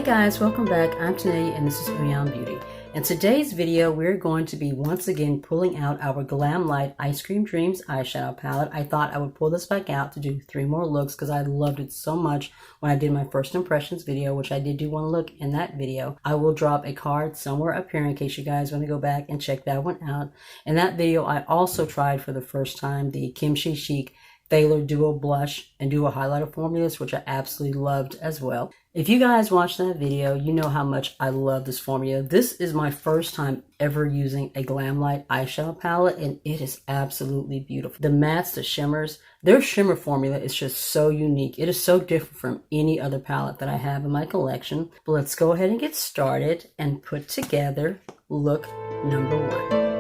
Hey guys, welcome back. I'm Tanelia and this is Beyond Beauty. In today's video, we're going to be once again pulling out our Glamlite Ice Cream Dreams eyeshadow palette. I thought I would pull this back out to do 3 more looks because I loved it so much when I did my first impressions video, which I did do one look in that video. I will drop a card somewhere up here in case you guys want to go back and check that one out. In that video, I also tried for the first time the Kimchi Chic Thailor Duo Blush and Duo Highlighter formulas, which I absolutely loved as well. If you guys watched that video, you know how much I love this formula. This is my first time ever using a Glamlite eyeshadow palette, and it is absolutely beautiful. The mattes, the shimmers, their shimmer formula is just so unique. It is so different from any other palette that I have in my collection. But let's go ahead and get started and put together look number 1.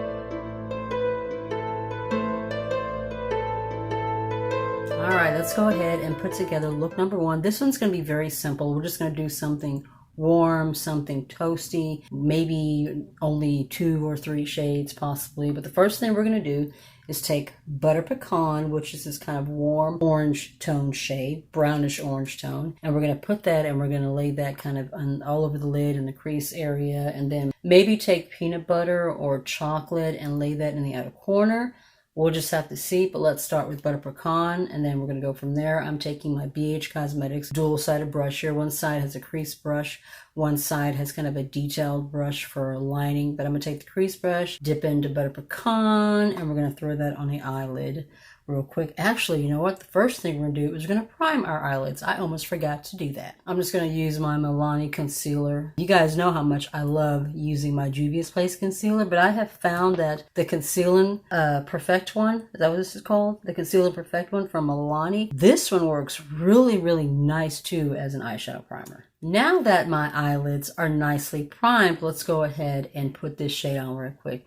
All right, let's go ahead and put together look number 1. This one's going to be very simple. We're just going to do something warm, something toasty, maybe only 2 or 3 shades possibly. But the first thing we're going to do is take Butter Pecan, which is this kind of warm orange tone shade, brownish orange tone. And we're going to put that and we're going to lay that kind of all over the lid in the crease area. And then maybe take peanut butter or chocolate and lay that in the outer corner. We'll just have to see, but let's start with Butter Pecan, and then we're going to go from there. I'm taking my Beige Cosmetics dual-sided brush here. One side has a crease brush, one side has kind of a detailed brush for lining, but I'm going to take the crease brush, dip into Butter Pecan, and we're going to throw that on the eyelid real quick. Actually, you know what? The first thing we're going to do is we're going to prime our eyelids. I almost forgot to do that. I'm just going to use my Milani concealer. You guys know how much I love using my Juvia's Place concealer, but I have found that the Conceal and Perfect one, is that what this is called? The Conceal and Perfect one from Milani. This one works really, really nice too as an eyeshadow primer. Now that my eyelids are nicely primed, let's go ahead and put this shade on real quick.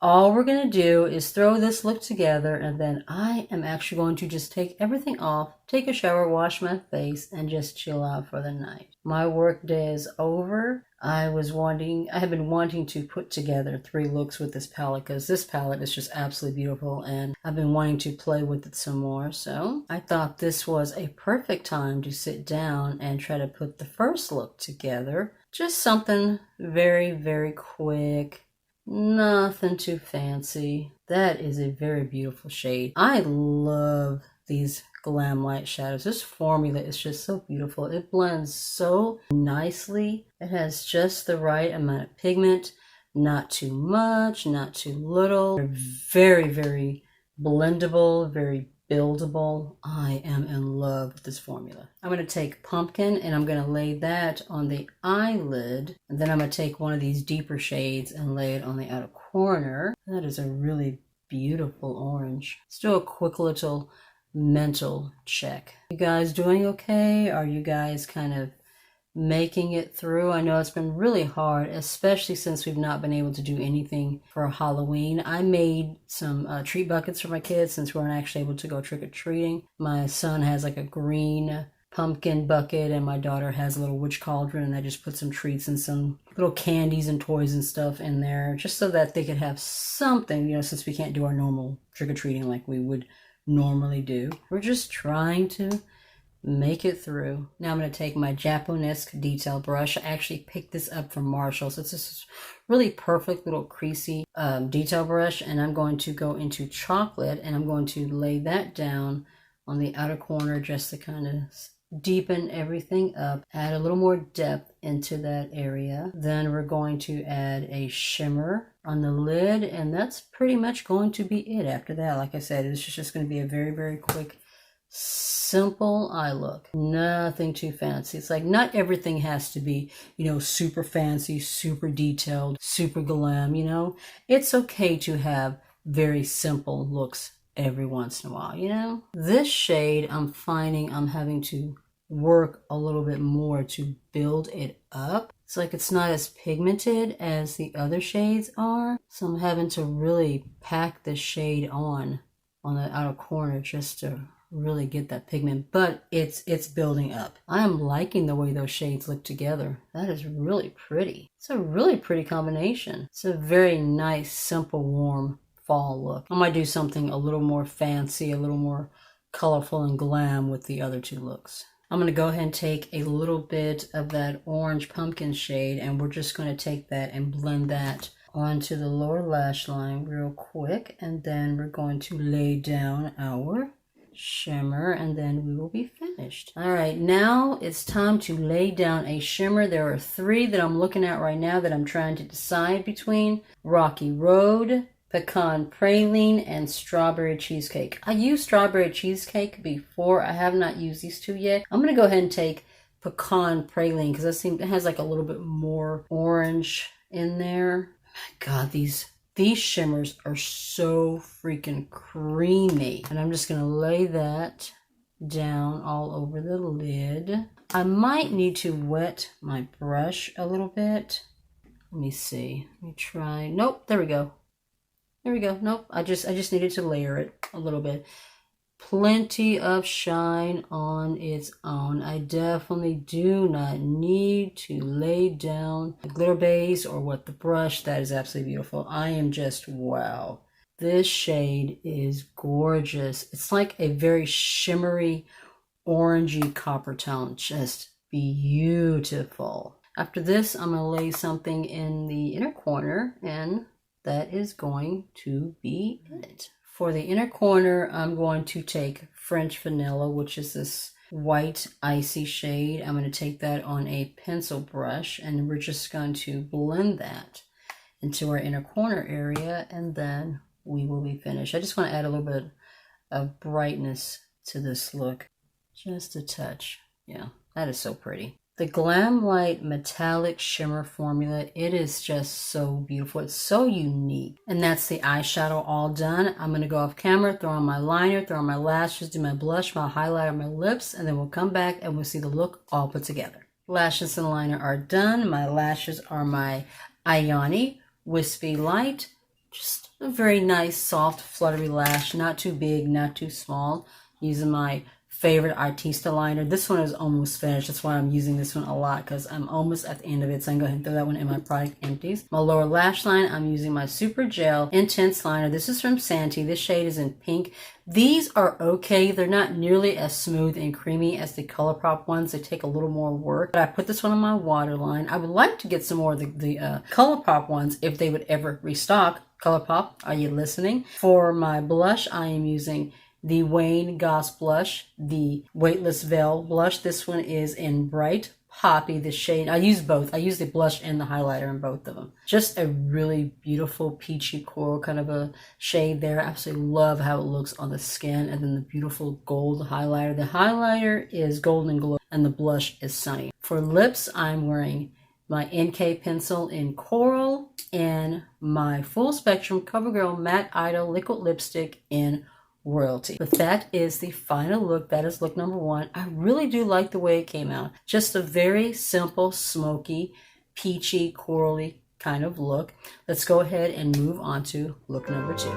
All we're going to do is throw this look together, and then I am actually going to just take everything off, take a shower, wash my face, and just chill out for the night. My work day is over. I have been wanting to put together 3 looks with this palette because this palette is just absolutely beautiful, and I've been wanting to play with it some more. So I thought this was a perfect time to sit down and try to put the first look together. Just something very, very quick. Nothing too fancy. That is a very beautiful shade. I love these Glamlite shadows. This formula is just so beautiful. It blends so nicely. It has just the right amount of pigment. Not too much, not too little. They're very, very blendable, very buildable. I am in love with this formula. I'm going to take Pumpkin and I'm going to lay that on the eyelid, and then I'm going to take one of these deeper shades and lay it on the outer corner. That is a really beautiful orange. Let's do a quick little mental check. You guys doing okay? Are you guys kind of making it through? I know it's been really hard, especially since we've not been able to do anything for Halloween. I made some treat buckets for my kids since we weren't actually able to go trick-or-treating. My son has like a green pumpkin bucket, and my daughter has a little witch cauldron, and I just put some treats and some little candies and toys and stuff in there just so that they could have something, you know, since we can't do our normal trick-or-treating like we would normally do. We're just trying to make it through. Now I'm going to take my Japonesque detail brush. I actually picked this up from Marshall's. It's this really perfect little creasy detail brush, and I'm going to go into chocolate and I'm going to lay that down on the outer corner just to kind of deepen everything up, add a little more depth into that area. Then we're going to add a shimmer on the lid, and that's pretty much going to be it after that. Like I said, it's just going to be a very, very quick, simple eye look. Nothing too fancy. It's like not everything has to be, you know, super fancy, super detailed, super glam, you know. It's okay to have very simple looks every once in a while, you know. This shade, I'm finding I'm having to work a little bit more to build it up. It's like it's not as pigmented as the other shades are, so I'm having to really pack the shade on the outer corner just to really get that pigment, but it's building up. I am liking the way those shades look together. That is really pretty. It's a really pretty combination. It's a very nice, simple, warm fall look. I might do something a little more fancy, a little more colorful and glam with the other 2 looks. I'm going to go ahead and take a little bit of that orange pumpkin shade, and we're just going to take that and blend that onto the lower lash line real quick. And then we're going to lay down our shimmer, and then we will be finished. All right, now it's time to lay down a shimmer. There are 3 that I'm looking at right now that I'm trying to decide between: Rocky Road, Pecan Praline, and Strawberry Cheesecake. I used Strawberry Cheesecake before. I have not used these 2 yet. I'm going to go ahead and take Pecan Praline because it has like a little bit more orange in there. My God, these shimmers are so freaking creamy. And I'm just going to lay that down all over the lid. I might need to wet my brush a little bit. Let me see. Let me try. Nope, there we go. There we go. Nope, I just needed to layer it a little bit. Plenty of shine on its own. I definitely do not need to lay down the glitter base or wet the brush. That is absolutely beautiful. I am just, wow. This shade is gorgeous. It's like a very shimmery, orangey copper tone. Just beautiful. After this, I'm going to lay something in the inner corner, and that is going to be it. For the inner corner, I'm going to take French Vanilla, which is this white icy shade. I'm going to take that on a pencil brush, and we're just going to blend that into our inner corner area, and then we will be finished. I just want to add a little bit of brightness to this look. Just a touch. Yeah, that is so pretty. The Glamlite Metallic Shimmer Formula, it is just so beautiful. It's so unique. And that's the eyeshadow all done. I'm going to go off camera, throw on my liner, throw on my lashes, do my blush, my highlighter, my lips, and then we'll come back and we'll see the look all put together. Lashes and liner are done. My lashes are my Ayani Wispy Light. Just a very nice, soft, fluttery lash. Not too big, not too small. Using my favorite Artista liner. This one is almost finished. That's why I'm using this one a lot, because I'm almost at the end of it. So I'm going to throw that one in my product empties. My lower lash line, I'm using my Super Gel Intense Liner. This is from Santee. This shade is in pink. These are okay. They're not nearly as smooth and creamy as the ColourPop ones. They take a little more work. But I put this one on my waterline. I would like to get some more of the ColourPop ones if they would ever restock. ColourPop, are you listening? For my blush, I am using the Wayne Goss blush, the Weightless Veil blush. This one is in Bright Poppy, the shade. I use both. I use the blush and the highlighter in both of them. Just a really beautiful peachy coral kind of a shade there. I absolutely love how it looks on the skin. And then the beautiful gold highlighter. The highlighter is Golden Glow and the blush is Sunny. For lips, I'm wearing my NK pencil in Coral and my Full Spectrum CoverGirl Matte Idol Liquid Lipstick in Royalty. But that is the final look. That is look number 1. I really do like the way it came out. Just a very simple, smoky, peachy, corally kind of look. Let's go ahead and move on to look number 2.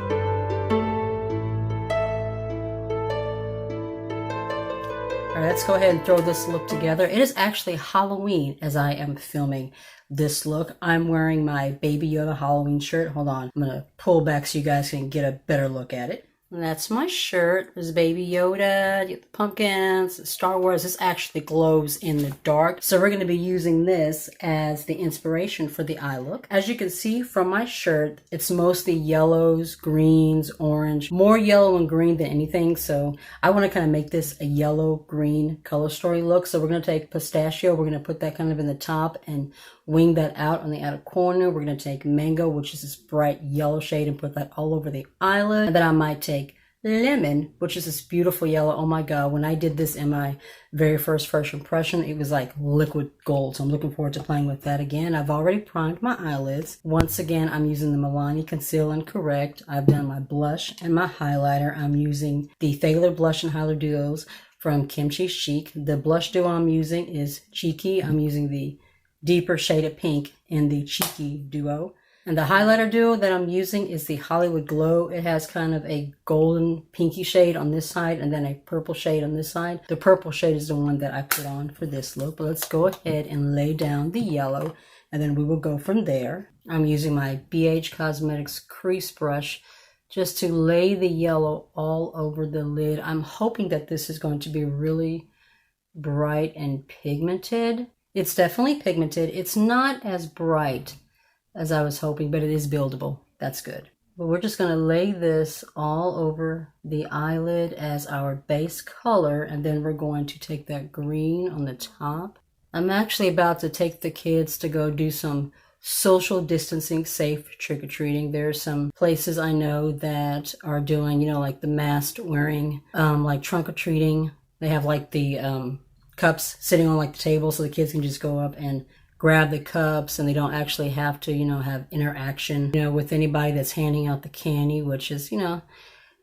All right, let's go ahead and throw this look together. It is actually Halloween as I am filming this look. I'm wearing my Baby Yoda Halloween shirt. Hold on. I'm going to pull back so you guys can get a better look at it. And that's my shirt. There's Baby Yoda, you get the pumpkins, Star Wars. This actually glows in the dark. So we're going to be using this as the inspiration for the eye look. As you can see from my shirt, it's mostly yellows, greens, orange, more yellow and green than anything. So I want to kind of make this a yellow-green color story look. So we're going to take pistachio. We're going to put that kind of in the top and wing that out on the outer corner. We're going to take mango, which is this bright yellow shade, and put that all over the eyelid. And then I might take lemon, which is this beautiful yellow. Oh my God, when I did this in my very first impression, it was like liquid gold. So I'm looking forward to playing with that again. I've already primed my eyelids. Once again, I'm using the Milani Conceal and Correct. I've done my blush and my highlighter. I'm using the Thailor Blush and Highlighter Duos from Kimchi Chic. The blush duo I'm using is Cheeky. I'm using the deeper shade of pink in the Cheeky duo. And the highlighter duo that I'm using is the Hollywood Glow. It has kind of a golden pinky shade on this side and then a purple shade on this side. The purple shade is the one that I put on for this look. But let's go ahead and lay down the yellow and then we will go from there. I'm using my Beige Cosmetics crease brush just to lay the yellow all over the lid. I'm hoping that this is going to be really bright and pigmented. It's definitely pigmented. It's not as bright as I was hoping, but it is buildable. That's good. But we're just going to lay this all over the eyelid as our base color, and then we're going to take that green on the top. I'm actually about to take the kids to go do some social distancing safe trick-or-treating. There's some places I know that are doing, like the mask wearing, like trunk-or-treating. They have like the cups sitting on like the table so the kids can just go up and grab the cups, and they don't actually have to, have interaction, with anybody that's handing out the candy, which is, at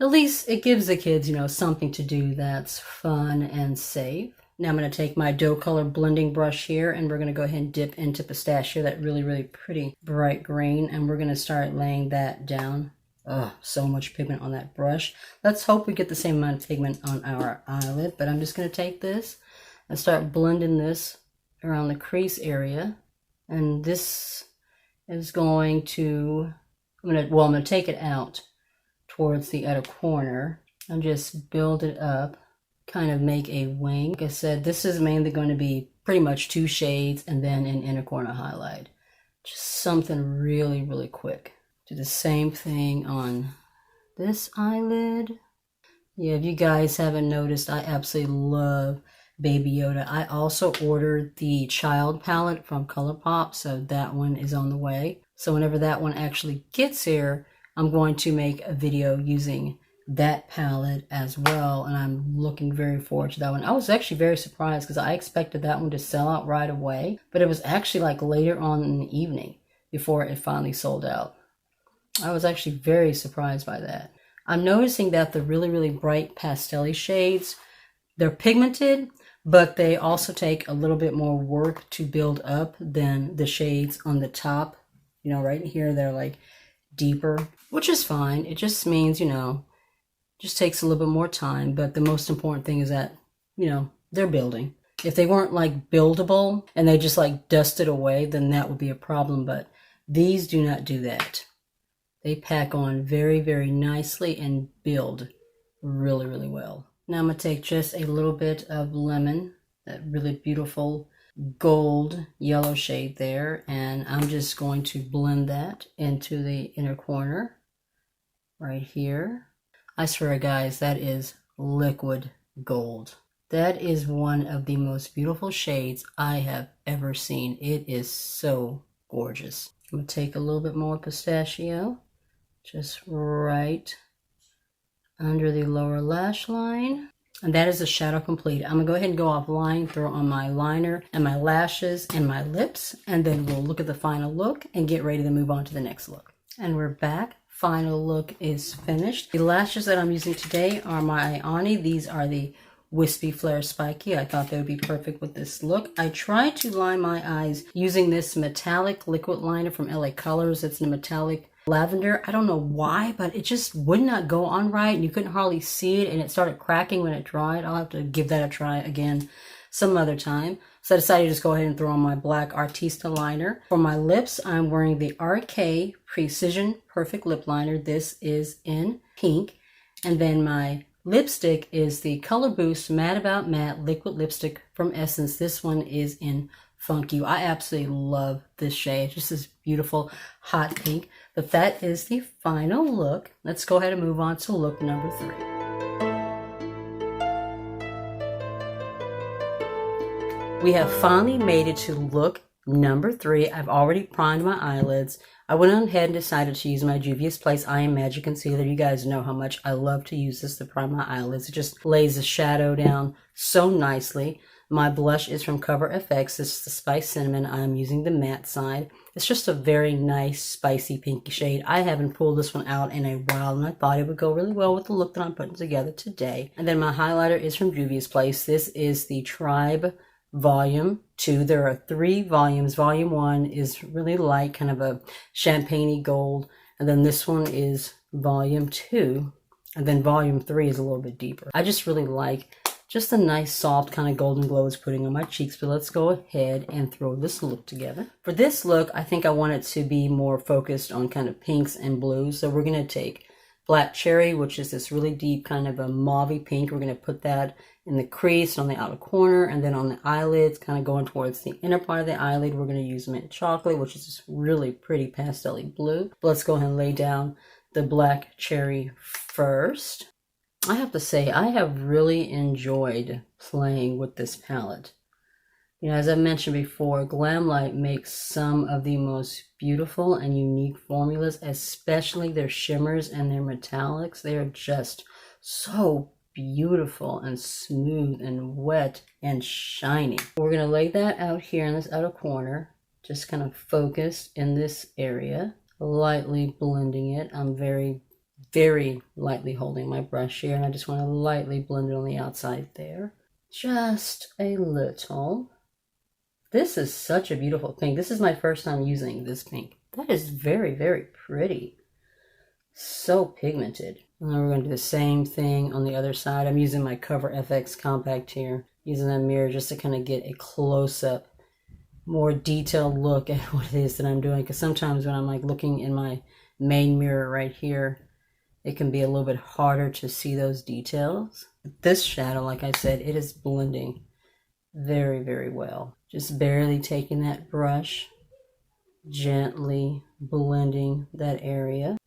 least it gives the kids, something to do that's fun and safe. Now I'm going to take my dough color blending brush here, and we're going to go ahead and dip into pistachio, that really, really pretty bright green, and we're going to start laying that down. Oh, so much pigment on that brush. Let's hope we get the same amount of pigment on our eyelid, but I'm just going to take this and start blending this around the crease area, and this is going to, I'm going to take it out towards the outer corner and just build it up, kind of make a wing. Like I said, this is mainly going to be pretty much 2 shades and then an inner corner highlight. Just something really, really quick. Do the same thing on this eyelid. Yeah, if you guys haven't noticed, I absolutely love Baby Yoda. I also ordered the child palette from ColourPop, so that one is on the way. So whenever that one actually gets here, I'm going to make a video using that palette as well, and I'm looking very forward to that one. I was actually very surprised because I expected that one to sell out right away, but it was actually like later on in the evening before it finally sold out. I was actually very surprised by that. I'm noticing that the really, really bright pastel shades, they're pigmented, but they also take a little bit more work to build up than the shades on the top. Right here, they're like deeper, which is fine. It just means, just takes a little bit more time. But the most important thing is that, they're building. If they weren't like buildable and they just like dusted away, then that would be a problem. But these do not do that. They pack on very, very nicely and build really, really well. Now I'm going to take just a little bit of lemon, that really beautiful gold yellow shade there, and I'm just going to blend that into the inner corner right here. I swear, guys, that is liquid gold. That is one of the most beautiful shades I have ever seen. It is so gorgeous. I'm going to take a little bit more pistachio, just right under the lower lash line, and that is the shadow complete. I'm gonna go ahead and go offline, throw on my liner and my lashes and my lips, and then we'll look at the final look and get ready to move on to the next look. And we're back. Final look is finished. The lashes that I'm using today are my Ani. These are the Wispy Flare Spiky. I thought they would be perfect with this look. I tried to line my eyes using this metallic liquid liner from LA Colors. It's in a metallic lavender. I don't know why, but it just would not go on right, and you couldn't hardly see it, and it started cracking when it dried. I'll have to give that a try again some other time. So I decided to just go ahead and throw on my black Artista liner. For my lips, I'm wearing the RK Precision Perfect Lip Liner. This is in pink. And then my lipstick is the Color Boost Matte About Matte Liquid Lipstick from Essence. This one is in Funk You. I absolutely love this shade. Just this beautiful hot pink. But that is the final look. Let's go ahead and move on to look number 3. We have finally made it to look number 3. I've already primed my eyelids. I went on ahead and decided to use my Juvia's Place I Am Magic Concealer. You guys know how much I love to use this to prime my eyelids. It just lays the shadow down so nicely. My blush is from Cover FX. This is the Spice Cinnamon. I'm using the matte side. It's just a very nice, spicy, pinky shade. I haven't pulled this one out in a while, and I thought it would go really well with the look that I'm putting together today. And then my highlighter is from Juvia's Place. This is the Tribe Volume 2. There are 3 volumes. Volume 1 is really light, kind of a champagne-y gold. And then this one is Volume 2. And then Volume 3 is a little bit deeper. I just really like just a nice soft kind of golden glow it's putting on my cheeks. But let's go ahead and throw this look together. For this look, I think I want it to be more focused on kind of pinks and blues. So we're going to take Black Cherry, which is this really deep kind of a mauve pink. We're going to put that in the crease on the outer corner, and then on the eyelids, kind of going towards the inner part of the eyelid, we're going to use Mint Chocolate, which is this really pretty pastel-y blue. But let's go ahead and lay down the Black Cherry first. I have to say, I have really enjoyed playing with this palette. You know, as I mentioned before, Glamlite makes some of the most beautiful and unique formulas, especially their shimmers and their metallics. They are just so beautiful and smooth and wet and shiny. We're going to lay that out here in this outer corner, just kind of focused in this area, lightly blending it. I'm very lightly holding my brush here, and I just want to lightly blend it on the outside there. Just a little. This is such a beautiful pink. This is my first time using this pink. That is very pretty. So pigmented. And then we're going to do the same thing on the other side. I'm using my Cover FX compact here, using that mirror just to kind of get a close-up, more detailed look at what it is that I'm doing. Because sometimes when I'm like looking in my main mirror right here, it can be a little bit harder to see those details. This shadow, like I said, it is blending very well. Just barely taking that brush, gently blending that area.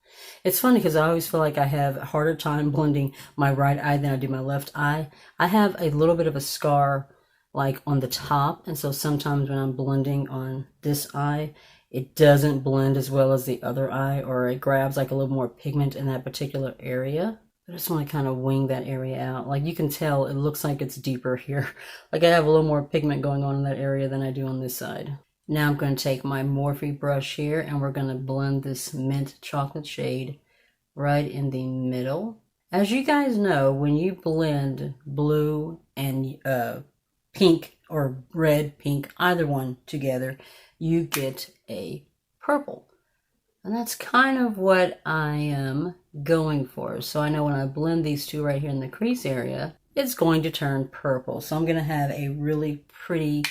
It's funny because I always feel like I have a harder time blending my right eye than I do my left eye. I have a little bit of a scar like on the top, and so sometimes when I'm blending on this eye, it doesn't blend as well as the other eye, or it grabs like a little more pigment in that particular area. I just want to kind of wing that area out. Like you can tell, it looks like it's deeper here. Like I have a little more pigment going on in that area than I do on this side. Now I'm going to take my Morphe brush here, and we're going to blend this Mint Chocolate shade right in the middle. As you guys know, when you blend blue and pink or red, pink, either one together, you get a purple. And that's kind of what I am going for. So I know when I blend these two right here in the crease area, it's going to turn purple. So I'm going to have a really pretty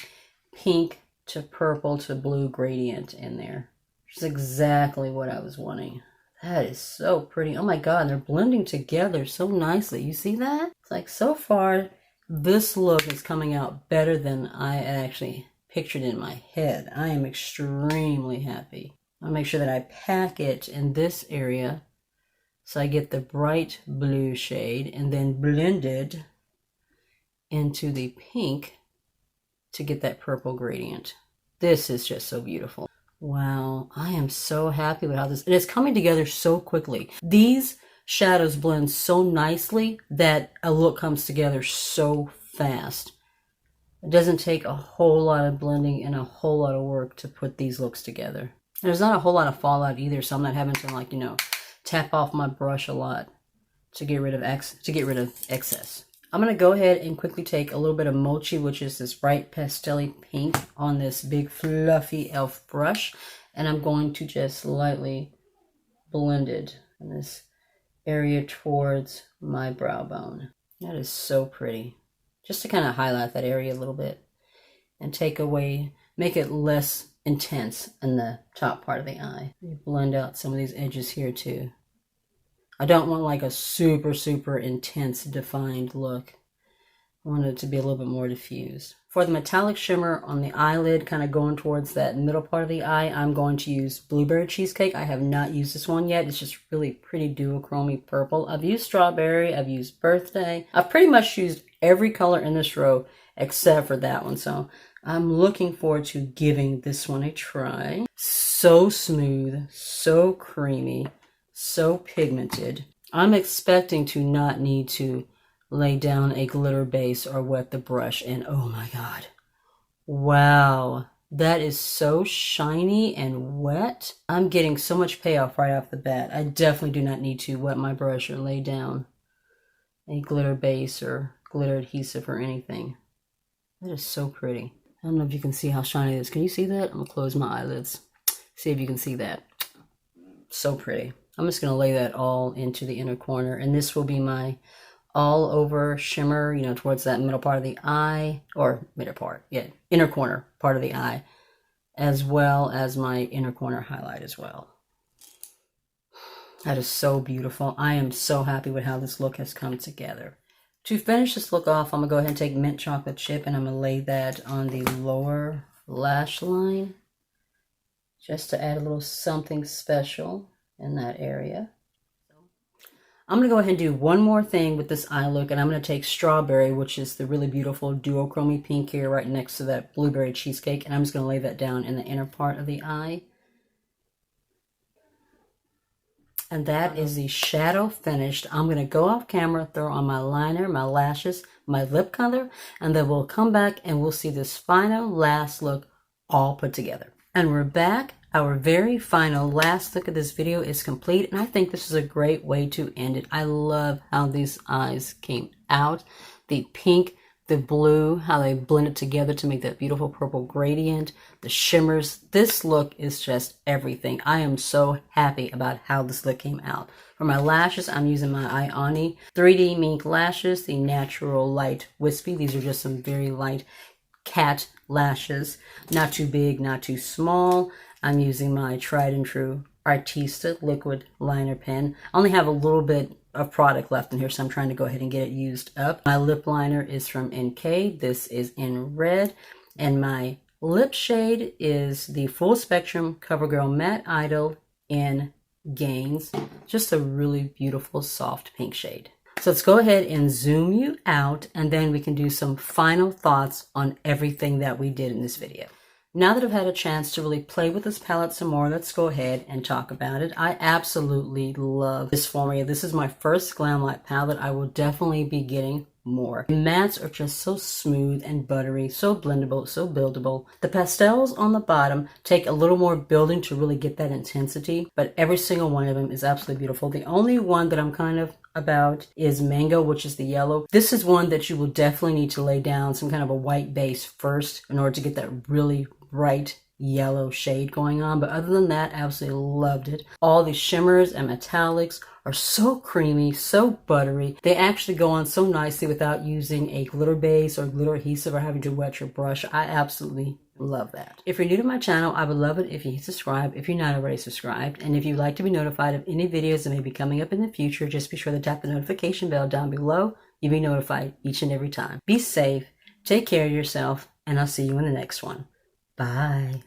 pink to purple to blue gradient in there. Which is exactly what I was wanting. That is so pretty. Oh my God, they're blending together so nicely. You see that? It's like so far, this look is coming out better than I actually pictured in my head. I am extremely happy. I'll make sure that I pack it in this area so I get the bright blue shade and then blend it into the pink to get that purple gradient. This is just so beautiful. Wow, I am so happy with how this, and it's coming together so quickly. These shadows blend so nicely that a look comes together so fast. It doesn't take a whole lot of blending and a whole lot of work to put these looks together. There's not a whole lot of fallout either, so I'm not having to, like, you know, tap off my brush a lot to get rid of excess. I'm going to go ahead and quickly take a little bit of Mochi, which is this bright pastel-y pink, on this big fluffy e.l.f. brush, and I'm going to just lightly blend it in this area towards my brow bone. That is so pretty. Just to kind of highlight that area a little bit and take away, make it less intense in the top part of the eye. Blend out some of these edges here too. I don't want like a super intense defined look. I want it to be a little bit more diffused. For the metallic shimmer on the eyelid, kind of going towards that middle part of the eye, I'm going to use Blueberry Cheesecake. I have not used this one yet. It's just really pretty duochromy purple. I've used Strawberry. I've used Birthday. I've pretty much used every color in this row except for that one. So I'm looking forward to giving this one a try. So smooth, so creamy, so pigmented. I'm expecting to not need to lay down a glitter base or wet the brush, and oh my God, wow, that is so shiny and wet. I'm getting so much payoff right off the bat. I definitely do not need to wet my brush or lay down a glitter base or glitter adhesive or anything. That is so pretty. I don't know if you can see how shiny it is. Can you see that? I'm gonna close my eyelids. See if you can see that. So pretty. I'm just gonna lay that all into the inner corner, and this will be my all over shimmer, you know, towards that middle part of the eye, or middle part, yeah, inner corner part of the eye, as well as my inner corner highlight as well. That is so beautiful. I am so happy with how this look has come together. To finish this look off, I'm going to go ahead and take mint chocolate chip and I'm going to lay that on the lower lash line just to add a little something special in that area. I'm going to go ahead and do one more thing with this eye look, and I'm going to take Strawberry, which is the really beautiful duochrome pink here right next to that blueberry cheesecake, and I'm just going to lay that down in the inner part of the eye. And that is the shadow finished. I'm going to go off camera, throw on my liner, my lashes, my lip color, and then we'll come back and we'll see this final last look all put together. And we're back. Our very final last look of this video is complete, and I think this is a great way to end it. I love how these eyes came out. The pink, the blue, how they blended together to make that beautiful purple gradient, the shimmers. This look is just everything. I am so happy about how this look came out. For my lashes, I'm using my Ioni 3D Mink lashes, the Natural Light Wispy. These are just some very light cat lashes. Not too big, not too small. I'm using my tried and true Artista liquid liner pen. I only have a little bit of product left in here, so I'm trying to go ahead and get it used up. My lip liner is from NK. This is in red. And my lip shade is the Full Spectrum CoverGirl Matte Idol in Gains. Just a really beautiful soft pink shade. So let's go ahead and zoom you out, and then we can do some final thoughts on everything that we did in this video. Now that I've had a chance to really play with this palette some more, let's go ahead and talk about it. I absolutely love this formula. This is my first Glamlite palette. I will definitely be getting more. The mattes are just so smooth and buttery, so blendable, so buildable. The pastels on the bottom take a little more building to really get that intensity, but every single one of them is absolutely beautiful. The only one that I'm kind of about is Mango, which is the yellow. This is one that you will definitely need to lay down some kind of a white base first in order to get that really bright yellow shade going on. But other than that, I absolutely loved it. All these shimmers and metallics are so creamy, so buttery. They actually go on so nicely without using a glitter base or glitter adhesive or having to wet your brush. I absolutely love that. If you're new to my channel, I would love it if you hit subscribe if you're not already subscribed. And if you'd like to be notified of any videos that may be coming up in the future, just be sure to tap the notification bell down below. You'll be notified each and every time. Be safe, take care of yourself, and I'll see you in the next one. Bye.